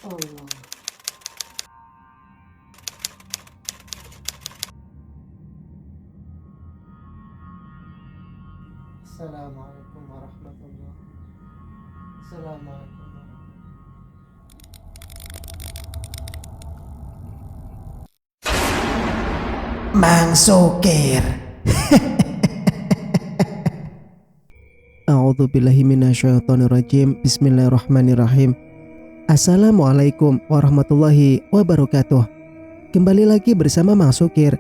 Allah. Assalamualaikum warahmatullahi. Assalamualaikum warahmatullahi. Mang Sukir. A'udzubillahi minasyaitonirrajim. Bismillahirrahmanirrahim. Assalamualaikum warahmatullahi wabarakatuh. Kembali lagi bersama Mang Sukir.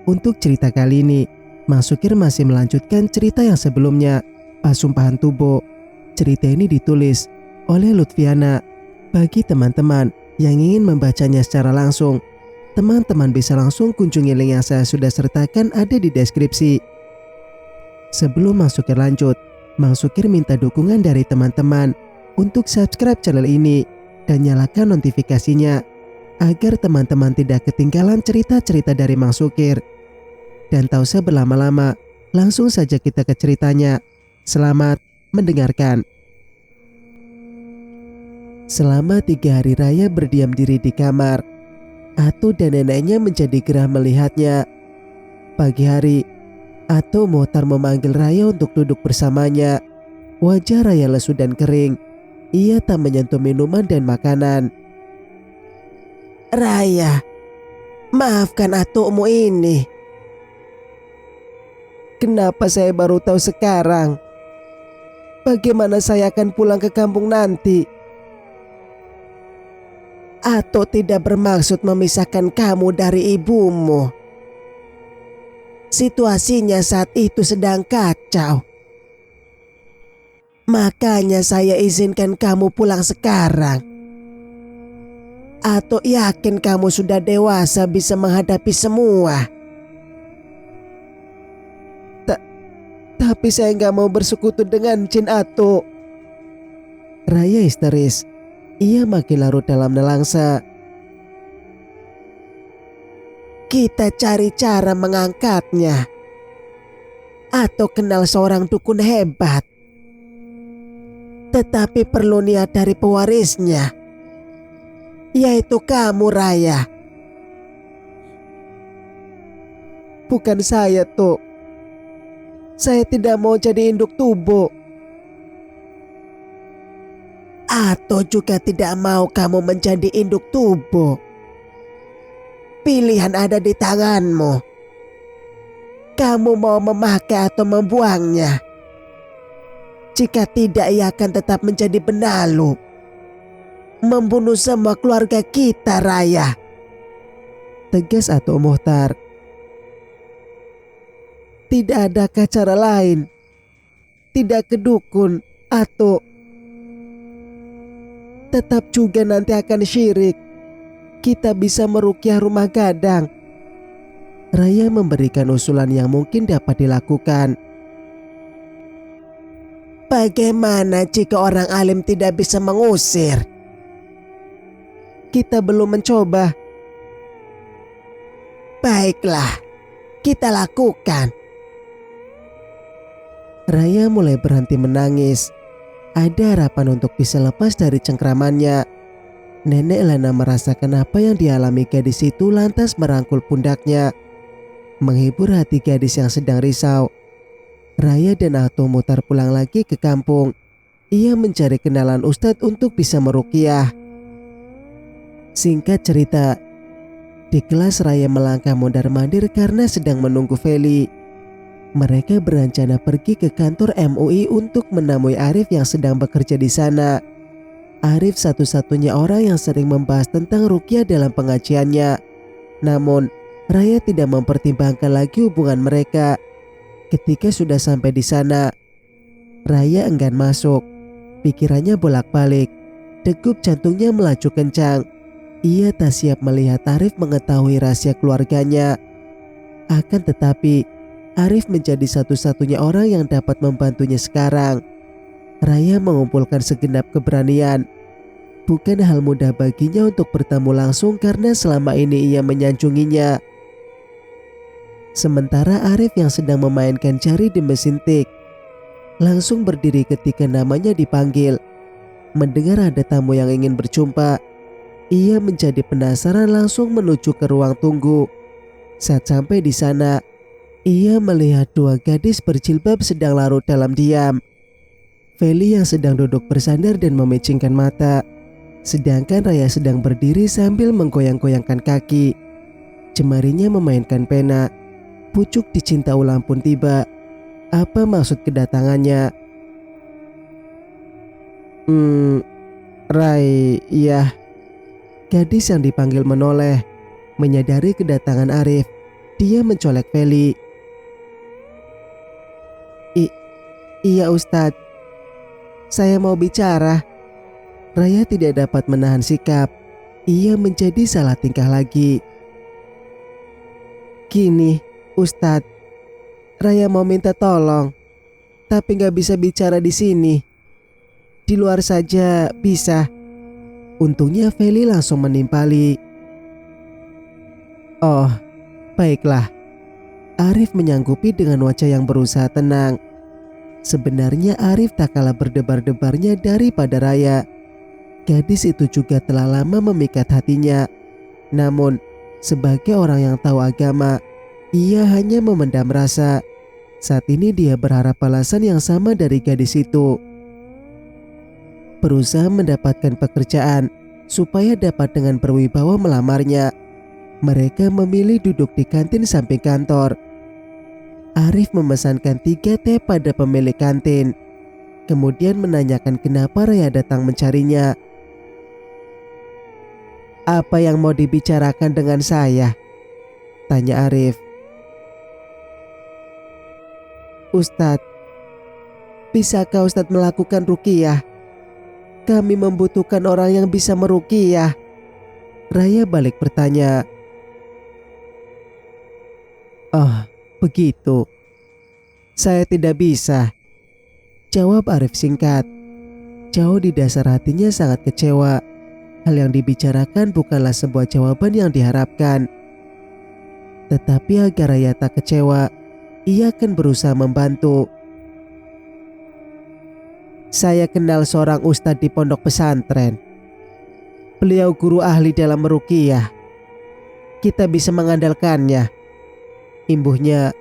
Untuk cerita kali ini, Mang Sukir masih melanjutkan cerita yang sebelumnya, Pasumpahan Tubo. Cerita ini ditulis oleh Lutfiana. Bagi teman-teman yang ingin membacanya secara langsung, teman-teman bisa langsung kunjungi link yang saya sudah sertakan ada di deskripsi. Sebelum Mang Sukir lanjut, Mang Sukir minta dukungan dari teman-teman untuk subscribe channel ini dan nyalakan notifikasinya agar teman-teman tidak ketinggalan cerita-cerita dari Mang Sukir. Dan tak usah berlama-lama, langsung saja kita ke ceritanya. Selamat mendengarkan. Selama 3 hari Raya berdiam diri di kamar, Atu dan neneknya menjadi gerah melihatnya. Pagi hari, Atu Mohtar memanggil Raya untuk duduk bersamanya. Wajah Raya lesu dan kering. Ia tak menyentuh minuman dan makanan. "Raya, maafkan Atumu ini. Kenapa saya baru tahu sekarang? Bagaimana saya akan pulang ke kampung nanti? Atu tidak bermaksud memisahkan kamu dari ibumu. Situasinya saat itu sedang kacau. Makanya saya izinkan kamu pulang sekarang. Atu yakin kamu sudah dewasa bisa menghadapi semua. Tapi saya nggak mau bersekutu dengan jin Atu." Raya histeris. Ia makin larut dalam nelangsa. "Kita cari cara mengangkatnya. Atu kenal seorang dukun hebat. Tetapi perlu niat dari pewarisnya, yaitu kamu, Raya." "Bukan saya, Tuk. Saya tidak mau jadi induk tubuh." "Atu juga tidak mau kamu menjadi induk tubuh. Pilihan ada di tanganmu. Kamu mau memakai atau membuangnya. Jika tidak, ia akan tetap menjadi benalu, membunuh semua keluarga kita, Raya," tegas Atu Mohtar. "Tidak adakah cara lain? Tidak ke dukun, Atu? Tetap juga nanti akan syirik. Kita bisa meruqyah rumah gadang." Raya memberikan usulan yang mungkin dapat dilakukan. "Bagaimana jika orang alim tidak bisa mengusir?" "Kita belum mencoba." "Baiklah, kita lakukan." Raya mulai berhenti menangis. Ada harapan untuk bisa lepas dari cengkramannya. Nenek Lana merasakan apa yang dialami gadis itu lantas merangkul pundaknya. Menghibur hati gadis yang sedang risau, Raya dan Atu Mohtar pulang lagi ke kampung. Ia mencari kenalan ustadz untuk bisa meruqyah. Singkat cerita, di kelas Raya melangkah mondar-mandir karena sedang menunggu Feli. Mereka berencana pergi ke kantor MUI untuk menemui Arif yang sedang bekerja di sana. Arif satu-satunya orang yang sering membahas tentang ruqyah dalam pengajiannya. Namun, Raya tidak mempertimbangkan lagi hubungan mereka. Ketika sudah sampai di sana, Raya enggan masuk. Pikirannya bolak-balik. Degup jantungnya melaju kencang. Ia tak siap melihat Arif mengetahui rahasia keluarganya. Akan tetapi, Arif menjadi satu-satunya orang yang dapat membantunya sekarang. Raya mengumpulkan segenap keberanian. Bukan hal mudah baginya untuk bertemu langsung karena selama ini ia menyanjunginya. Sementara Arif yang sedang memainkan jari di mesin tik langsung berdiri ketika namanya dipanggil. Mendengar ada tamu yang ingin berjumpa, Ia menjadi penasaran langsung menuju ke ruang tunggu. Saat sampai di sana, ia melihat dua gadis berjilbab sedang larut dalam diam. Feli yang sedang duduk bersandar dan memicingkan mata, sedangkan Raya sedang berdiri sambil menggoyang-goyangkan kaki. Jemarinya memainkan pena. Pucuk dicinta ulang pun tiba. Apa maksud kedatangannya? Rai, iya. Gadis yang dipanggil menoleh. Menyadari kedatangan Arif, dia mencolek Feli. Iya Ustadz, saya mau bicara. Raya tidak dapat menahan sikap. Ia menjadi salah tingkah lagi. Gini, Ustadz, Raya mau minta tolong, tapi gak bisa bicara di sini. Di luar saja bisa. Untungnya Feli langsung menimpali. Oh, baiklah. Arif menyanggupi dengan wajah yang berusaha tenang. Sebenarnya Arif tak kalah berdebar-debarnya daripada Raya. Gadis itu juga telah lama memikat hatinya. Namun, sebagai orang yang tahu agama, ia hanya memendam rasa. Saat ini dia berharap balasan yang sama dari gadis itu. Berusaha mendapatkan pekerjaan supaya dapat dengan berwibawa melamarnya. Mereka memilih duduk di kantin samping kantor. Arif memesankan 3 teh pada pemilik kantin. Kemudian menanyakan kenapa Raya datang mencarinya. Apa yang mau dibicarakan dengan saya? Tanya Arif. Ustadz, bisakah Ustadz melakukan ruqyah? Kami membutuhkan orang yang bisa meruqyah. Raya balik bertanya. Oh, begitu. Saya tidak bisa, jawab Arif singkat. Jauh di dasar hatinya sangat kecewa. Hal yang dibicarakan bukanlah sebuah jawaban yang diharapkan. Tetapi agar Raya tak kecewa, ia akan berusaha membantu. Saya kenal seorang ustadz di pondok pesantren. Beliau guru ahli dalam meruqyah. Kita bisa mengandalkannya, imbuhnya.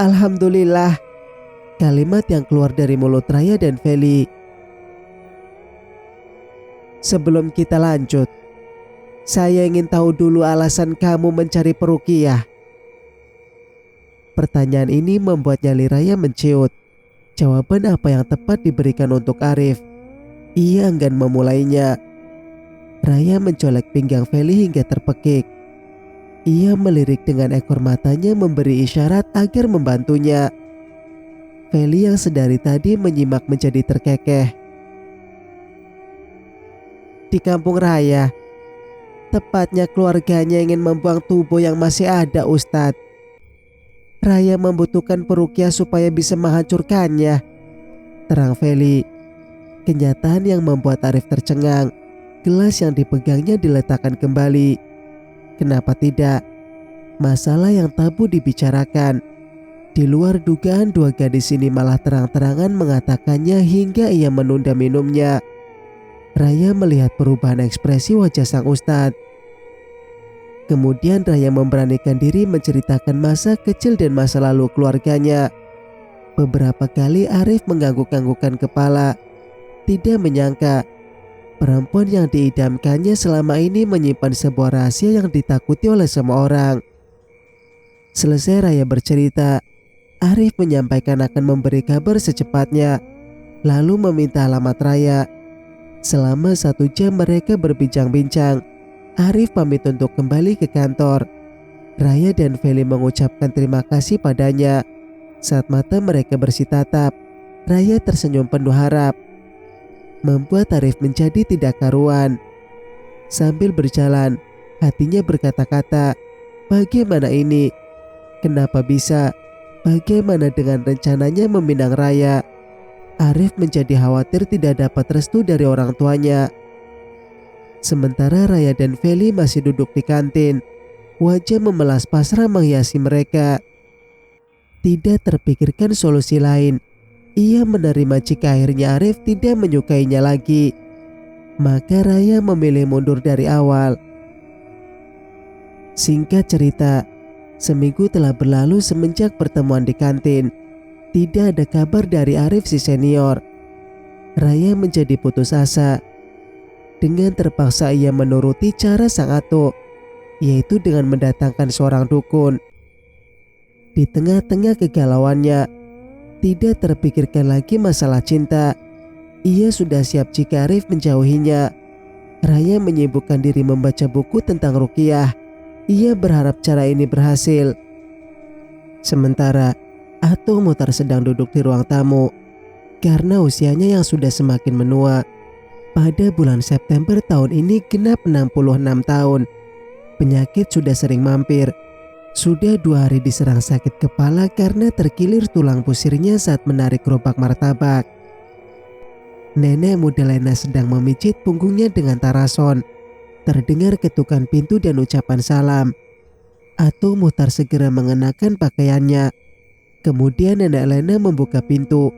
Alhamdulillah, kalimat yang keluar dari mulut Raya dan Feli. Sebelum kita lanjut, saya ingin tahu dulu alasan kamu mencari peruqyah. Pertanyaan ini membuat nyali Raya menciut. Jawaban apa yang tepat diberikan untuk Arif? Ia enggan memulainya. Raya mencolek pinggang Feli hingga terpekik. Ia melirik dengan ekor matanya memberi isyarat agar membantunya. Feli yang sedari tadi menyimak menjadi terkekeh. Di kampung Raya, tepatnya keluarganya ingin membuang tubuh yang masih ada, Ustadz. Raya membutuhkan peruqyah supaya bisa menghancurkannya, terang Feli. Kenyataan yang membuat Arif tercengang. Gelas yang dipegangnya diletakkan kembali. Kenapa tidak? Masalah yang tabu dibicarakan. Di luar dugaan dua gadis ini malah terang-terangan mengatakannya hingga ia menunda minumnya. Raya melihat perubahan ekspresi wajah sang ustadz. Kemudian Raya memberanikan diri menceritakan masa kecil dan masa lalu keluarganya. Beberapa kali Arif mengangguk-anggukkan kepala. Tidak menyangka perempuan yang diidamkannya selama ini menyimpan sebuah rahasia yang ditakuti oleh semua orang. Selesai Raya bercerita, Arif menyampaikan akan memberi kabar secepatnya, lalu meminta alamat Raya. Selama 1 jam mereka berbincang-bincang. Arif pamit untuk kembali ke kantor. Raya dan Feli mengucapkan terima kasih padanya. Saat mata mereka bersitatap, Raya tersenyum penuh harap. Membuat Arif menjadi tidak karuan. Sambil berjalan, hatinya berkata-kata, bagaimana ini? Kenapa bisa? Bagaimana dengan rencananya meminang Raya? Arif menjadi khawatir tidak dapat restu dari orang tuanya. Sementara Raya dan Feli masih duduk di kantin. Wajah memelas pasrah menghiasi mereka. Tidak terpikirkan solusi lain. Ia menerima jika akhirnya Arif tidak menyukainya lagi. Maka Raya memilih mundur dari awal. Singkat cerita, seminggu telah berlalu semenjak pertemuan di kantin. Tidak ada kabar dari Arif si senior. Raya menjadi putus asa. Dengan terpaksa ia menuruti cara sang atuk, yaitu dengan mendatangkan seorang dukun. Di tengah-tengah kegalauannya, tidak terpikirkan lagi masalah cinta. Ia sudah siap jika Arif menjauhinya. Raya menyibukkan diri membaca buku tentang ruqyah. Ia berharap cara ini berhasil. Sementara Atuk Muhtar sedang duduk di ruang tamu. Karena usianya yang sudah semakin menua, pada bulan September tahun ini genap 66 tahun. Penyakit sudah sering mampir. Sudah 2 hari diserang sakit kepala karena terkilir tulang pusirnya saat menarik gerobak martabak. Nenek muda Lena sedang memijit punggungnya dengan tarason. Terdengar ketukan pintu dan ucapan salam. Atuk Muhtar segera mengenakan pakaiannya. Kemudian nenek Lena membuka pintu.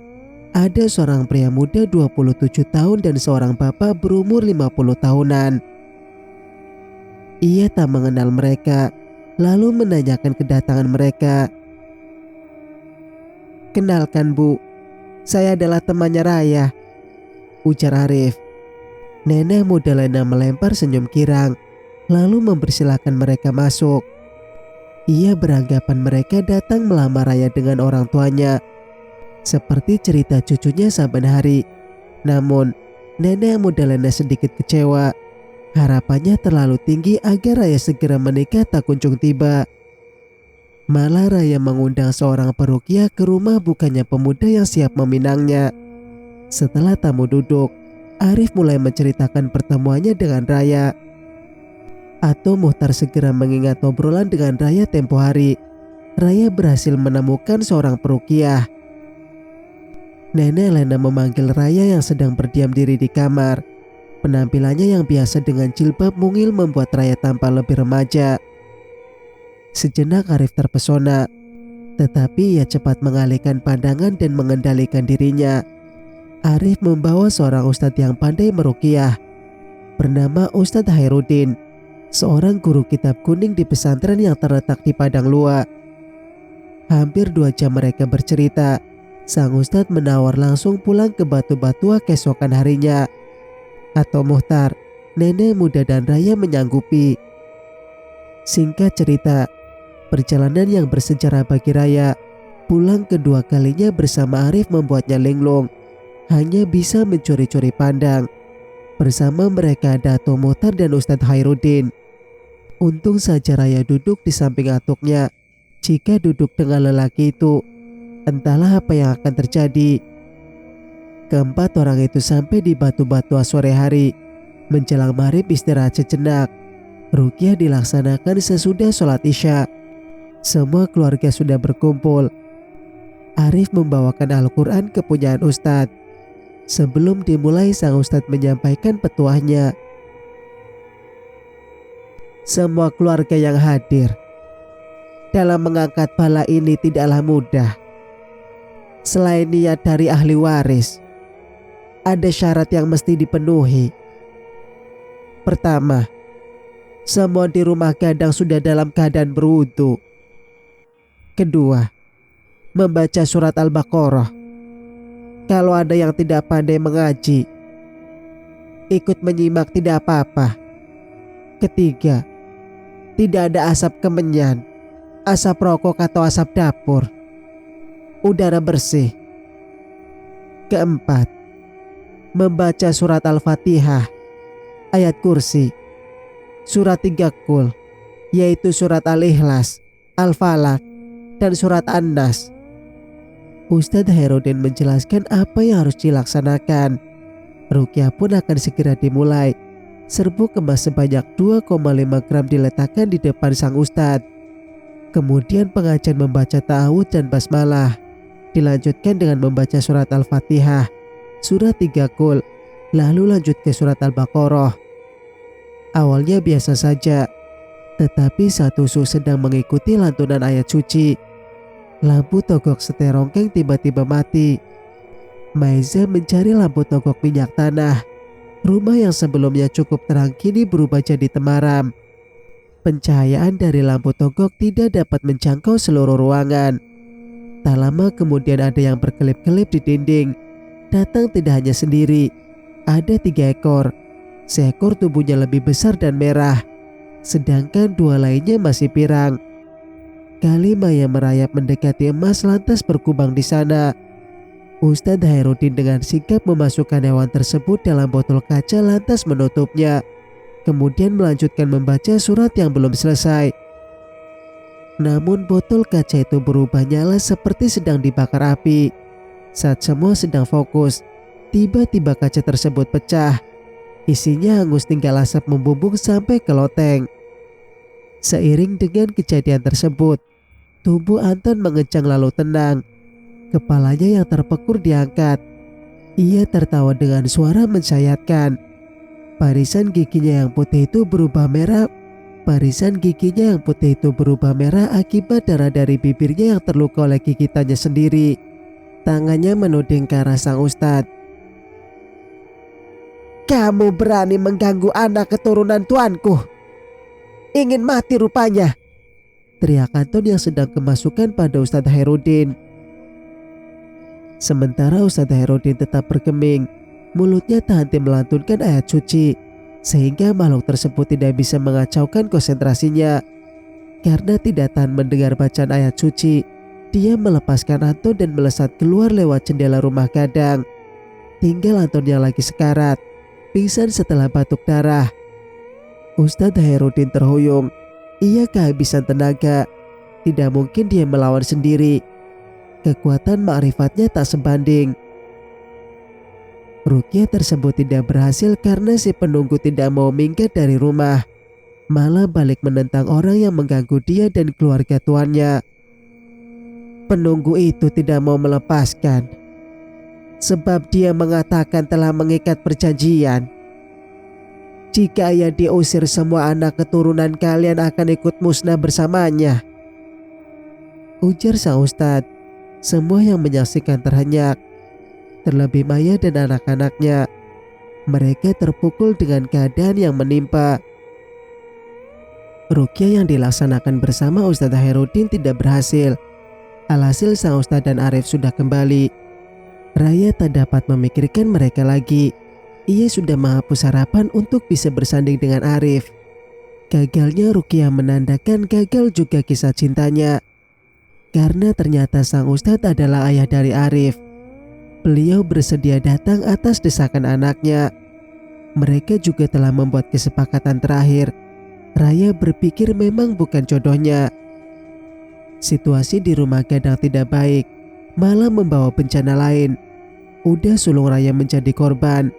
Ada seorang pria muda 27 tahun dan seorang bapak berumur 50 tahunan. Ia tak mengenal mereka, lalu menanyakan kedatangan mereka. "Kenalkan Bu, saya adalah temannya Raya," ujar Arif. Nenek muda Lena melempar senyum girang, lalu mempersilahkan mereka masuk. Ia beranggapan mereka datang melamar Raya dengan orang tuanya, seperti cerita cucunya saban hari. Namun, nenek muda Lena sedikit kecewa. Harapannya terlalu tinggi agar Raya segera menikah tak kunjung tiba. Malah Raya mengundang seorang peruqyah ke rumah bukannya pemuda yang siap meminangnya. Setelah tamu duduk, Arif mulai menceritakan pertemuannya dengan Raya. Atuk Muhtar segera mengingat obrolan dengan Raya tempo hari. Raya berhasil menemukan seorang peruqyah. Nenek Lena memanggil Raya yang sedang berdiam diri di kamar. Penampilannya yang biasa dengan jilbab mungil membuat Raya tampak lebih remaja. Sejenak Arif terpesona, tetapi ia cepat mengalihkan pandangan dan mengendalikan dirinya. Arif membawa seorang ustadz yang pandai meruqyah, bernama Ustadz Hairudin, seorang guru kitab kuning di pesantren yang terletak di Padang Luar. Hampir 2 jam mereka bercerita. Sang ustadz menawar langsung pulang ke Batu Batua keesokan harinya. Atuk Muhtar, nenek muda dan Raya menyanggupi. Singkat cerita, perjalanan yang bersejarah bagi Raya. Pulang kedua kalinya bersama Arif membuatnya linglung. Hanya bisa mencuri-curi pandang. Bersama mereka ada Atuk Muhtar dan Ustadz Hairudin. Untung saja Raya duduk di samping atuknya. Jika duduk dengan lelaki itu, entahlah apa yang akan terjadi. Keempat orang itu sampai di Batu Batua sore hari. Menjelang maghrib istirahat sejenak. Ruqyah dilaksanakan sesudah sholat Isya. Semua keluarga sudah berkumpul. Arif membawakan Al-Quran kepunyaan Ustadz. Sebelum dimulai, sang Ustadz menyampaikan petuahnya. "Semua keluarga yang hadir, dalam mengangkat bala ini tidaklah mudah. Selain niat dari ahli waris, ada syarat yang mesti dipenuhi. Pertama, semua di rumah gadang sudah dalam keadaan berwudu. Kedua, membaca surat Al-Baqarah. Kalau ada yang tidak pandai mengaji, ikut menyimak tidak apa-apa. Ketiga, tidak ada asap kemenyan, asap rokok atau asap dapur. Udara bersih. Keempat, membaca surat Al-Fatihah, ayat kursi, surat 3 Qul, yaitu surat Al-Ikhlas, Al-Falaq, dan surat An-Nas." Ustadz Hairudin menjelaskan apa yang harus dilaksanakan. Ruqyah pun akan segera dimulai. Serbuk emas sebanyak 2,5 gram diletakkan di depan sang ustadz. Kemudian pengajian membaca ta'awudz dan basmalah. Dilanjutkan dengan membaca surat Al-Fatihah, surat 3 Qul, lalu lanjut ke surat Al-Baqarah. Awalnya biasa saja, tetapi saat Usu sedang mengikuti lantunan ayat suci, lampu togok seterongkeng tiba-tiba mati. Maiza mencari lampu togok minyak tanah. Rumah yang sebelumnya cukup terang kini berubah jadi temaram. Pencahayaan dari lampu togok tidak dapat menjangkau seluruh ruangan. Tak lama kemudian ada yang berkelip-kelip di dinding. Datang tidak hanya sendiri. Ada 3 ekor. Seekor tubuhnya lebih besar dan merah, sedangkan 2 lainnya masih pirang. Kalimah yang merayap mendekati emas lantas berkubang di sana. Ustadz Hairudin dengan sigap memasukkan hewan tersebut dalam botol kaca lantas menutupnya. Kemudian melanjutkan membaca surat yang belum selesai. Namun botol kaca itu berubah nyala seperti sedang dibakar api. Saat semua sedang fokus, tiba-tiba kaca tersebut pecah. Isinya hangus tinggal asap membumbung sampai ke loteng. Seiring dengan kejadian tersebut, tubuh Anton mengejang lalu tenang. Kepalanya yang terpekur diangkat. Ia tertawa dengan suara mensayatkan. Barisan giginya yang putih itu berubah merah akibat darah dari bibirnya yang terluka oleh gigitannya sendiri. Tangannya menuding ke arah sang ustadz. "Kamu berani mengganggu anak keturunan tuanku? Ingin mati rupanya!" teriak Anton yang sedang kemasukan pada Ustadz Hairudin. Sementara Ustadz Hairudin tetap bergeming, mulutnya tak henti melantunkan ayat suci, sehingga makhluk tersebut tidak bisa mengacaukan konsentrasinya. Karena tidak tahan mendengar bacaan ayat suci, dia melepaskan Anton dan melesat keluar lewat jendela rumah gadang. Tinggal Anton yang lagi sekarat, pingsan setelah batuk darah. Ustadz Hairudin terhuyung. Ia kehabisan tenaga. Tidak mungkin dia melawan sendiri. Kekuatan ma'rifatnya tak sebanding. Ruqyah tersebut tidak berhasil karena si penunggu tidak mau minggat dari rumah. Malah balik menentang orang yang mengganggu dia dan keluarga tuannya. Penunggu itu tidak mau melepaskan, sebab dia mengatakan telah mengikat perjanjian. Jika ia diusir, semua anak keturunan kalian akan ikut musnah bersamanya, ujar sang ustadz. Semua yang menyaksikan terhenyak, terlebih Maya dan anak-anaknya. Mereka terpukul dengan keadaan yang menimpa. Ruqyah yang dilaksanakan bersama Ustadz Hairudin tidak berhasil. Alhasil sang ustadz dan Arif sudah kembali. Raya tak dapat memikirkan mereka lagi. Ia sudah menghapus harapan untuk bisa bersanding dengan Arif. Gagalnya Ruqyah menandakan gagal juga kisah cintanya. Karena ternyata sang ustadz adalah ayah dari Arif. Beliau bersedia datang atas desakan anaknya. Mereka juga telah membuat kesepakatan terakhir. Raya berpikir memang bukan jodohnya. Situasi di rumah gadang tidak baik, malah membawa bencana lain. Udah sulung Raya menjadi korban.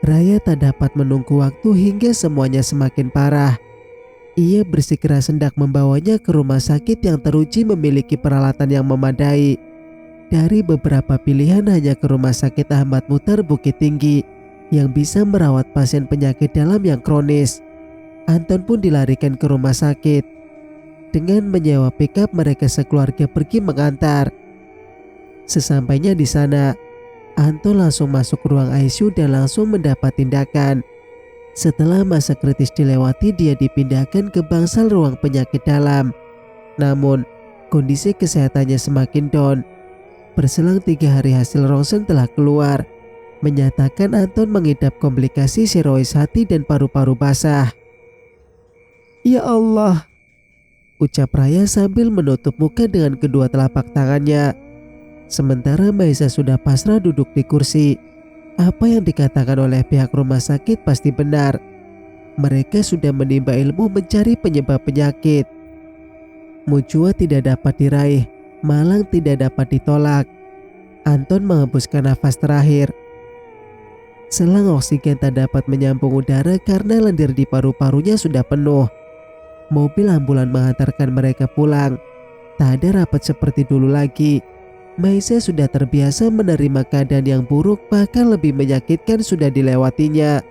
Raya tak dapat menunggu waktu hingga semuanya semakin parah. Ia bersikeras hendak membawanya ke rumah sakit yang teruji memiliki peralatan yang memadai. Dari beberapa pilihan hanya ke Rumah Sakit Ahmad Muhtar Bukit Tinggi yang bisa merawat pasien penyakit dalam yang kronis. Anton pun dilarikan ke rumah sakit. Dengan menyewa pickup, mereka sekeluarga pergi mengantar. Sesampainya di sana, Anton langsung masuk ruang ICU dan langsung mendapat tindakan. Setelah masa kritis dilewati, dia dipindahkan ke bangsal ruang penyakit dalam. Namun, kondisi kesehatannya semakin down. Berselang 3 hari hasil ronsen telah keluar, menyatakan Anton mengidap komplikasi sirois hati dan paru-paru basah. "Ya Allah," ucap Raya sambil menutup muka dengan kedua telapak tangannya. Sementara Maisa sudah pasrah duduk di kursi. Apa yang dikatakan oleh pihak rumah sakit pasti benar. Mereka sudah menimba ilmu mencari penyebab penyakit. Mujua tidak dapat diraih, malang tidak dapat ditolak. Anton menghembuskan nafas terakhir. Selang oksigen tak dapat menyambung udara karena lendir di paru-parunya sudah penuh. Mobil ambulan menghantarkan mereka pulang. Tak ada rapat seperti dulu lagi. Maisa sudah terbiasa menerima keadaan yang buruk, bahkan lebih menyakitkan sudah dilewatinya.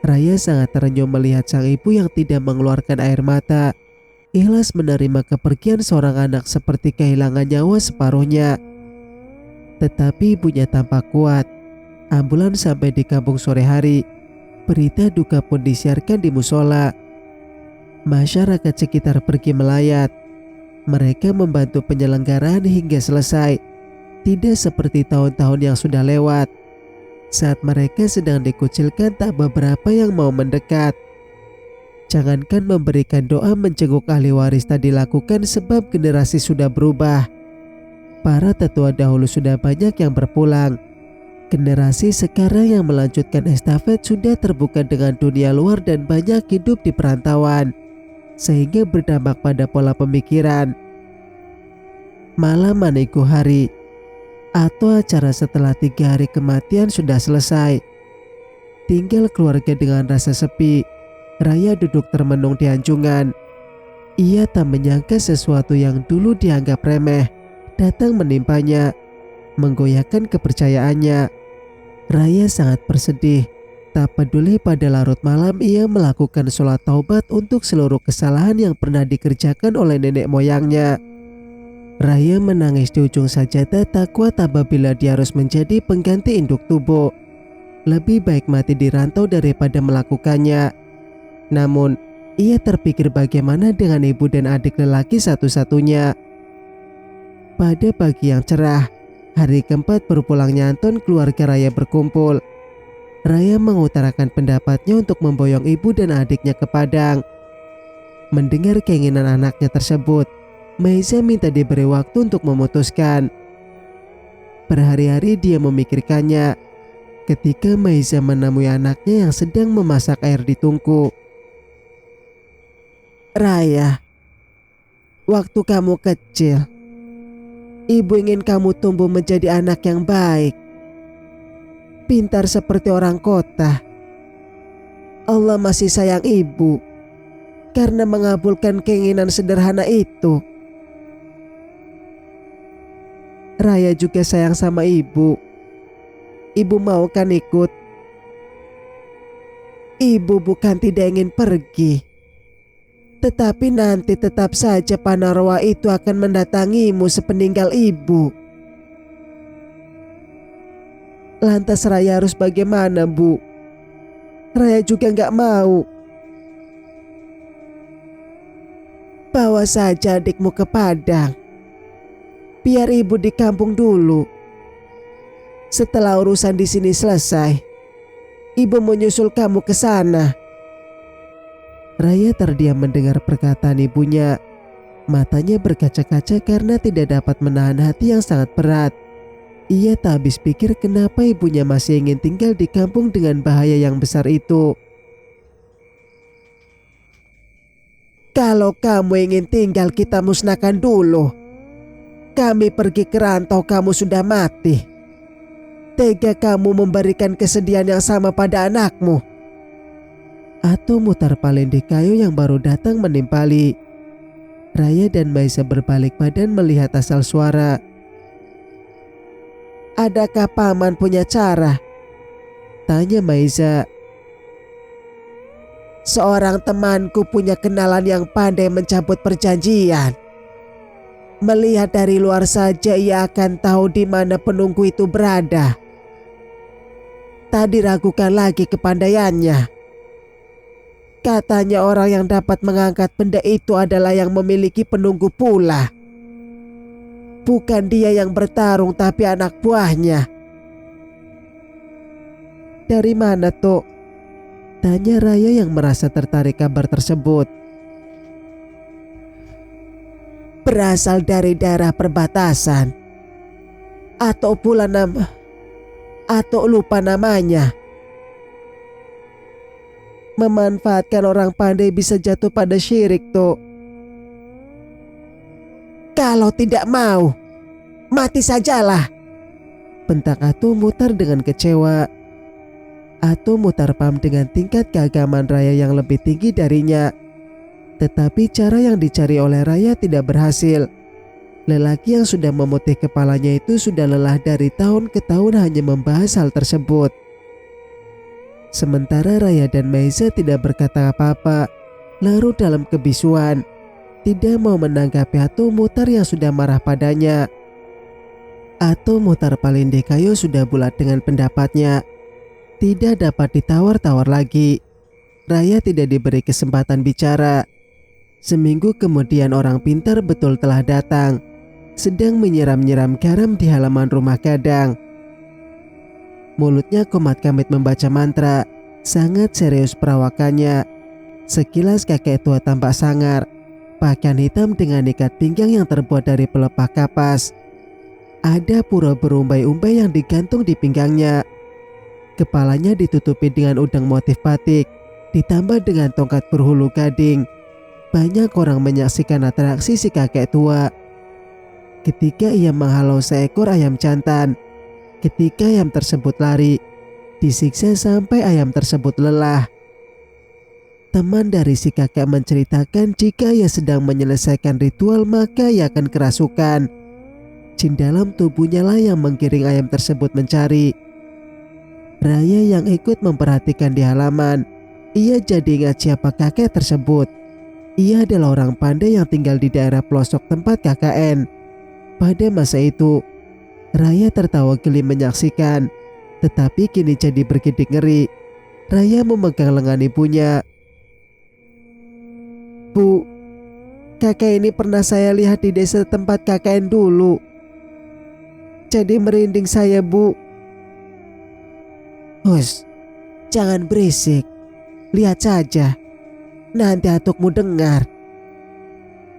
Raya sangat terenyuh melihat sang ibu yang tidak mengeluarkan air mata, ikhlas menerima kepergian seorang anak seperti kehilangan nyawa separuhnya. Tetapi ibunya tampak kuat. Ambulans sampai di kampung sore hari. Berita duka pun disiarkan di musola. Masyarakat sekitar pergi melayat. Mereka membantu penyelenggaraan hingga selesai. Tidak seperti tahun-tahun yang sudah lewat. Saat mereka sedang dikucilkan, tak beberapa yang mau mendekat. Jangankan memberikan doa, menjenguk ahli waris tak dilakukan sebab generasi sudah berubah. Para tetua dahulu sudah banyak yang berpulang. Generasi sekarang yang melanjutkan estafet sudah terbuka dengan dunia luar dan banyak hidup di perantauan, sehingga berdampak pada pola pemikiran. Malam Manegu hari atau acara setelah 3 hari kematian sudah selesai. Tinggal keluarga dengan rasa sepi. Raya duduk termenung di anjungan. Ia tak menyangka sesuatu yang dulu dianggap remeh datang menimpanya, menggoyahkan kepercayaannya. Raya sangat bersedih. Tak peduli pada larut malam ia melakukan sholat taubat untuk seluruh kesalahan yang pernah dikerjakan oleh nenek moyangnya. Raya menangis di ujung sajadah, tak kuat apabila dia harus menjadi pengganti induk tubuh. Lebih baik mati di rantau daripada melakukannya. Namun, ia terpikir bagaimana dengan ibu dan adik lelaki satu-satunya. Pada pagi yang cerah, hari keempat berpulangnya Anton, keluarga Raya berkumpul. Raya mengutarakan pendapatnya untuk memboyong ibu dan adiknya ke Padang. Mendengar keinginan anaknya tersebut, Maiza minta diberi waktu untuk memutuskan. Berhari-hari dia memikirkannya. Ketika Maiza menemui anaknya yang sedang memasak air di tungku. "Raya, waktu kamu kecil, ibu ingin kamu tumbuh menjadi anak yang baik, pintar seperti orang kota. Allah masih sayang ibu karena mengabulkan keinginan sederhana itu. Raya juga sayang sama ibu. Ibu mau kan ikut? Ibu bukan tidak ingin pergi, tetapi nanti tetap saja Panarwa itu akan mendatangimu sepeninggal ibu. Lantas Raya harus bagaimana, Bu? Raya juga nggak mau. Bawa saja adikmu ke Padang. Biar ibu di kampung dulu. Setelah urusan di sini selesai, ibu menyusul kamu ke sana." Raya terdiam mendengar perkataan ibunya. Matanya berkaca-kaca karena tidak dapat menahan hati yang sangat berat. Ia tak habis pikir kenapa ibunya masih ingin tinggal di kampung dengan bahaya yang besar itu. "Kalau kamu ingin tinggal, kita musnahkan dulu. Kami pergi ke rantau, kamu sudah mati. Tega kamu memberikan kesedihan yang sama pada anakmu." Atau mutar paling di kayu yang baru datang menimpali. Raya dan Maiza berbalik badan melihat asal suara. "Adakah paman punya cara?" tanya Maiza. "Seorang temanku punya kenalan yang pandai mencabut perjanjian. Melihat dari luar saja ia akan tahu di mana penunggu itu berada. Tak diragukan lagi kepandaiannya. Katanya orang yang dapat mengangkat benda itu adalah yang memiliki penunggu pula. Bukan dia yang bertarung, tapi anak buahnya." "Dari mana, Tok?" tanya Raya yang merasa tertarik kabar tersebut. "Berasal dari daerah perbatasan. Atau lupa namanya. Memanfaatkan orang pandai bisa jatuh pada syirik, Tok." "Kalau tidak mau, mati sajalah," bentak Atu Mutar dengan kecewa. Atu Mutar paham dengan tingkat keagamaan Raya yang lebih tinggi darinya. Tetapi cara yang dicari oleh Raya tidak berhasil. Lelaki yang sudah memutih kepalanya itu sudah lelah dari tahun ke tahun hanya membahas hal tersebut. Sementara Raya dan Maiza tidak berkata apa-apa, larut dalam kebisuan, tidak mau menanggapi Atu Mutar yang sudah marah padanya. Atau Muhtar Palindikayo sudah bulat dengan pendapatnya. Tidak dapat ditawar-tawar lagi. Raya tidak diberi kesempatan bicara. Seminggu kemudian orang pintar betul telah datang, sedang menyiram-nyiram garam di halaman rumah Gadang. Mulutnya komat-kamit membaca mantra, sangat serius perawakannya. Sekilas kakek tua tampak sangar, pakaian hitam dengan ikat pinggang yang terbuat dari pelepah kapas. Ada pura berumbai-umbai yang digantung di pinggangnya. Kepalanya ditutupi dengan udang motif batik, ditambah dengan tongkat berhulu gading. Banyak orang menyaksikan atraksi si kakek tua. Ketika ia menghalau seekor ayam jantan, ketika ayam tersebut lari, disiksa sampai ayam tersebut lelah. Teman dari si kakek menceritakan jika ia sedang menyelesaikan ritual maka ia akan kerasukan. Jin dalam tubuhnya lah yang menggiring ayam tersebut mencari. Raya yang ikut memperhatikan di halaman, ia jadi ingat siapa kakek tersebut. Ia adalah orang pandai yang tinggal di daerah pelosok tempat KKN. Pada masa itu, Raya tertawa geli menyaksikan, tetapi kini jadi bergidik ngeri. Raya memegang lengan ibunya. "Bu, kakek ini pernah saya lihat di desa tempat KKN dulu. Jadi merinding saya, Bu." "Hus, jangan berisik. Lihat saja. Nanti atukmu dengar."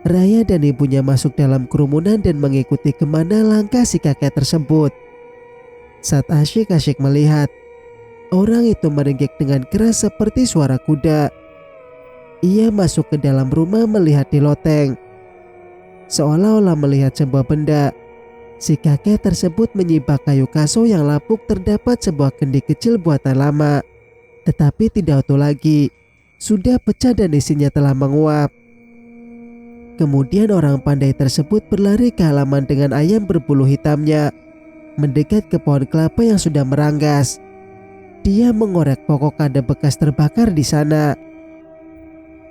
Raya dan ibunya masuk dalam kerumunan dan mengikuti kemana langkah si kakek tersebut. Saat asyik-asyik melihat, orang itu merenggek dengan keras seperti suara kuda. Ia masuk ke dalam rumah melihat di loteng. Seolah-olah melihat sebuah benda. Si kakek tersebut menyibak kayu kaso yang lapuk. Terdapat sebuah kendi kecil buatan lama, tetapi tidak utuh lagi. Sudah pecah dan isinya telah menguap. Kemudian orang pandai tersebut berlari ke halaman dengan ayam berbulu hitamnya, mendekat ke pohon kelapa yang sudah meranggas. Dia mengorek pokok ada bekas terbakar di sana.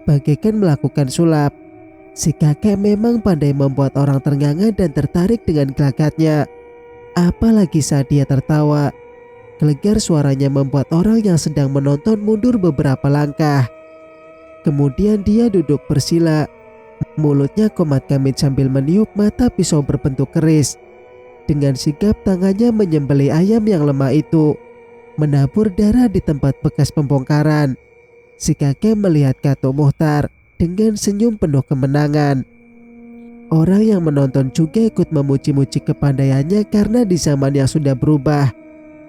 Bagaikan melakukan sulap, si kakek memang pandai membuat orang ternganga dan tertarik dengan gelagatnya. Apalagi saat dia tertawa, gelegar suaranya membuat orang yang sedang menonton mundur beberapa langkah. Kemudian dia duduk bersila, mulutnya komat-kamit sambil meniup mata pisau berbentuk keris. Dengan sigap tangannya menyembelih ayam yang lemah itu, menabur darah di tempat bekas pembongkaran. Si kakek melihat Kato Muhtar dengan senyum penuh kemenangan. Orang yang menonton juga ikut memuji-muji kepandaiannya karena di zaman yang sudah berubah,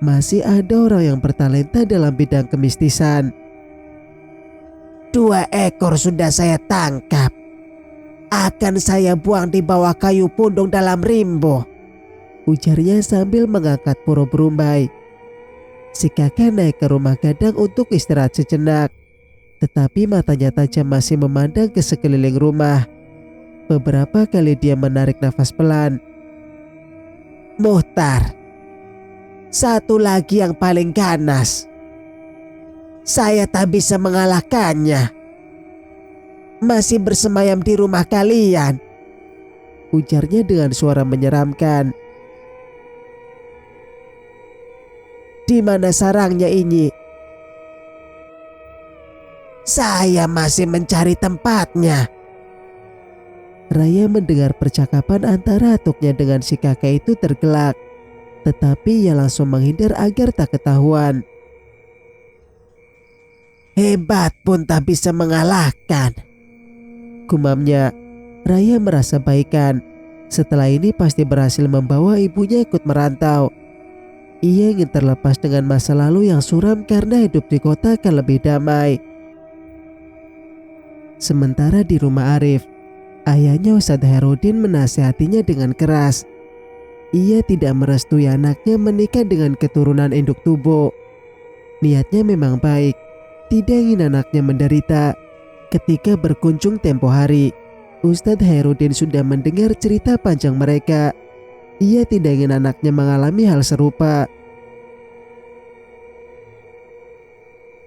masih ada orang yang bertalenta dalam bidang kemistisan. "2 ekor sudah saya tangkap. Akan saya buang di bawah kayu pundung dalam rimbo," ujarnya sambil mengangkat puro berumbai. Si kakek naik ke rumah Gadang untuk istirahat sejenak, tetapi matanya tajam masih memandang ke sekeliling rumah. Beberapa kali dia menarik nafas pelan. "Muhtar, satu lagi yang paling ganas. Saya tak bisa mengalahkannya. Masih bersemayam di rumah kalian," ujarnya dengan suara menyeramkan. "Di mana sarangnya ini?" "Saya masih mencari tempatnya." Raya mendengar percakapan antara atuknya dengan si kakek itu tergelak, tetapi ia langsung menghindar agar tak ketahuan. "Hebat pun tak bisa mengalahkan," gumamnya. Raya merasa baikan. Setelah ini pasti berhasil membawa ibunya ikut merantau. Ia ingin terlepas dengan masa lalu yang suram karena hidup di kota akan lebih damai. Sementara di rumah Arif, ayahnya Ustadz Herudin menasihatinya dengan keras. Ia tidak merestui anaknya menikah dengan keturunan induk tubuh. Niatnya memang baik, tidak ingin anaknya menderita. Ketika berkunjung tempo hari, Ustadz Herudin sudah mendengar cerita panjang mereka. Ia tidak ingin anaknya mengalami hal serupa.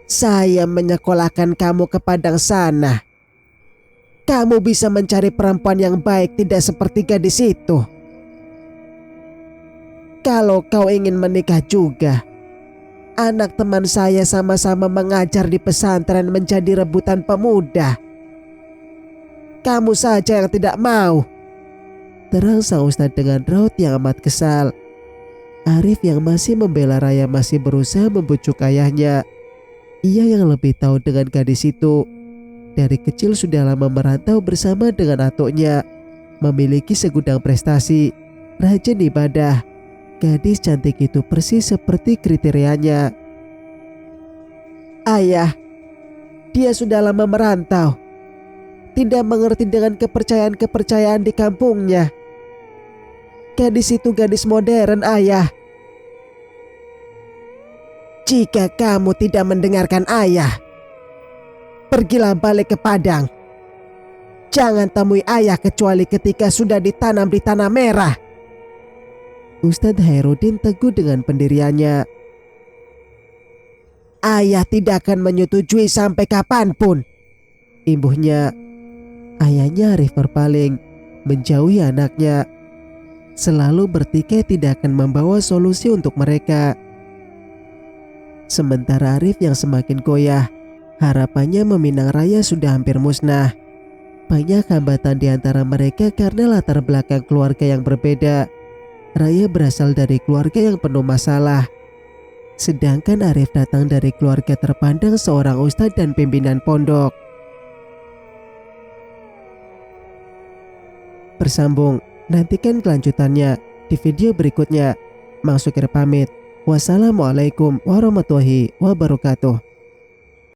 "Saya menyekolahkan kamu ke Padang sana. Kamu bisa mencari perempuan yang baik, tidak seperti gadis itu." Kalau kau ingin menikah juga, anak teman saya sama-sama mengajar di pesantren menjadi rebutan pemuda. Kamu saja yang tidak mau. Terang sang Ustadz dengan raut yang amat kesal. Arif yang masih membela Raya masih berusaha membujuk ayahnya. Ia yang lebih tahu dengan gadis itu. Dari kecil sudah lama merantau bersama dengan atuknya. Memiliki segudang prestasi, rajin ibadah. Gadis cantik itu persis seperti kriterianya. Ayah, dia sudah lama merantau. Tidak mengerti dengan kepercayaan-kepercayaan di kampungnya. Gadis itu gadis modern, ayah. Jika kamu tidak mendengarkan ayah, pergilah balik ke Padang. Jangan temui ayah kecuali ketika sudah ditanam di tanah merah. Ustadz Hairudin teguh dengan pendiriannya. Ayah tidak akan menyetujui sampai kapanpun. Imbuhnya. Ayahnya Arif berpaling, menjauhi anaknya. Selalu bertikai tidak akan membawa solusi untuk mereka. Sementara Arif yang semakin goyah, harapannya meminang Raya sudah hampir musnah. Banyak hambatan di antara mereka karena latar belakang keluarga yang berbeda. Raya berasal dari keluarga yang penuh masalah. Sedangkan Arif datang dari keluarga terpandang seorang ustadz dan pimpinan pondok. Bersambung, nantikan kelanjutannya di video berikutnya. Mang Sukir pamit. Wassalamualaikum warahmatullahi wabarakatuh.